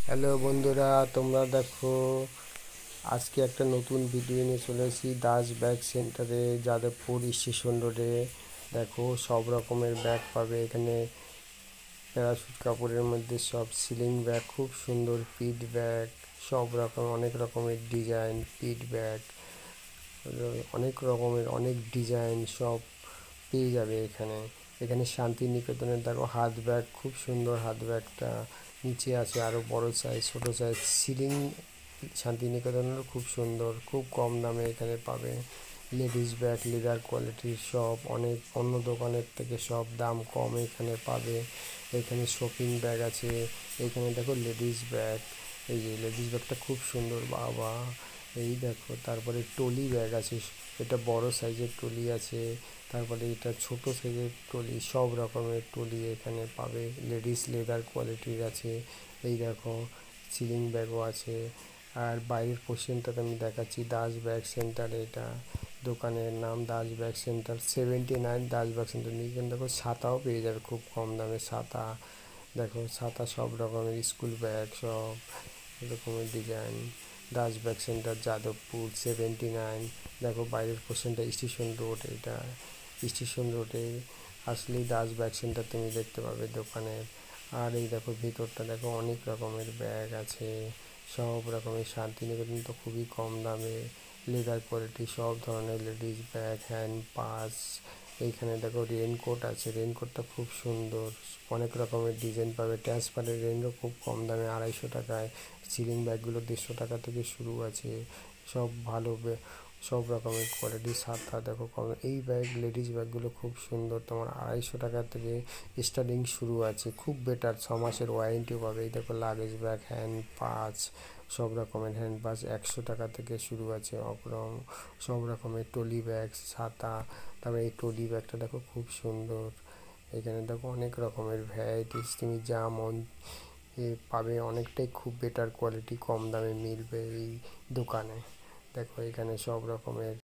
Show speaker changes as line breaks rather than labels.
Hello বন্ধুরা, তোমরা দেখো আজকে একটা নতুন ভিডিও নিয়ে চলে এসেছি দাস ব্যাগ সেন্টারে, যাদবপুর স্টেশন রোডে। দেখো সব রকমের ব্যাগ পাবে এখানে। প্যারাশুট কাপড়ের মধ্যে সব সিলিং ব্যাগ, খুব সুন্দর পিঠ ব্যাগ, সব রকম অনেক রকমের ডিজাইন পিঠ ব্যাগ, অনেক রকমের অনেক ডিজাইন সব পেয়ে যাবে এখানে। এখানে শান্তিনিকেতনের দেখো হাত ব্যাগ, খুব সুন্দর হাত ব্যাগটা। নিচে আছে আরও বড় সাইজ ছোট সাইজ সিলিং। শান্তিনিকেতনেরও খুব সুন্দর, খুব কম দামে এখানে পাবে। লেডিস ব্যাগ লেদার কোয়ালিটির সব, অনেক অন্য দোকানের থেকে সব দাম কম এখানে পাবে। এখানে শপিং ব্যাগ আছে। এখানে দেখো লেডিস ব্যাগ, এই যে লেডিস ব্যাগটা খুব সুন্দর বাবা। এই দেখো, তারপরে ট্রলি ব্যাগ আছে, এটা বড় সাইজের ট্রলি আছে। তারপরে এটা ছোট সাইজের ট্রলি, সব রকমের ট্রলি এখানে পাবে। লেডিস লেদার কোয়ালিটির আছে। এই দেখো সিলিং ব্যাগও আছে। আর বাইরের পোর্শনটাতে আমি দেখাচ্ছি দাস ব্যাগ সেন্টার, এটা দোকানের নাম Das bag centre 79 Das bag centre. নিয়ে দেখো ছাতাও পেয়ে যাবে খুব কম দামে ছাতা। দেখো ছাতা সব রকমের, স্কুল ব্যাগ সব রকমের design. Das bag centre Jadavpur 79। দেখো বাইরের পোর্শনটা স্টেশন রোড, এটা স্টেশন রোডে আসলেই দাস ব্যাগ সেন্টার তুমি দেখতে পাবে দোকানের। আর এই দেখো ভিতরটা দেখো অনেক রকমের ব্যাগ আছে, সব রকমের। শান্তিনিকেতন তো খুবই কম দামে লেদার কোয়ালিটি সব ধরনের লেডিস ব্যাগ, হ্যান্ড পাস। এইখানে দেখো রেনকোট আছে, রেনকোটটা খুব সুন্দর, অনেক রকমের ডিজাইন পাবে। ট্রান্সপারেন্ট রেনও খুব কম দামে 250 টাকায়। সিলিং ব্যাগগুলো 150 টাকা থেকে শুরু আছে, সব ভালো সব রকমের কোয়ালিটি। ছাতা দেখো কম, এই ব্যাগ লেডিস ব্যাগগুলো খুব সুন্দর, তোমার 250 টাকা থেকে স্টার্টিং শুরু আছে, খুব বেটার। 6 মাসের ওয়ারেন্টিও পাবে। এই দেখো লাগেজ ব্যাগ, হ্যান্ড পাঁচ, সব রকমের হ্যান্ড পাঁচ 100 টাকা থেকে শুরু আছে অগ্রম। সব রকমের ট্রলি ব্যাগ, ছাতা। তারপরে এই ট্রলি ব্যাগটা দেখো খুব সুন্দর। এখানে দেখো অনেক রকমের ভ্যারাইটিস, তুমি যা মন পাবে, অনেকটাই খুব বেটার কোয়ালিটি, কম দামে মিলবে এই দোকানে। দেখো এখানে সব রকমের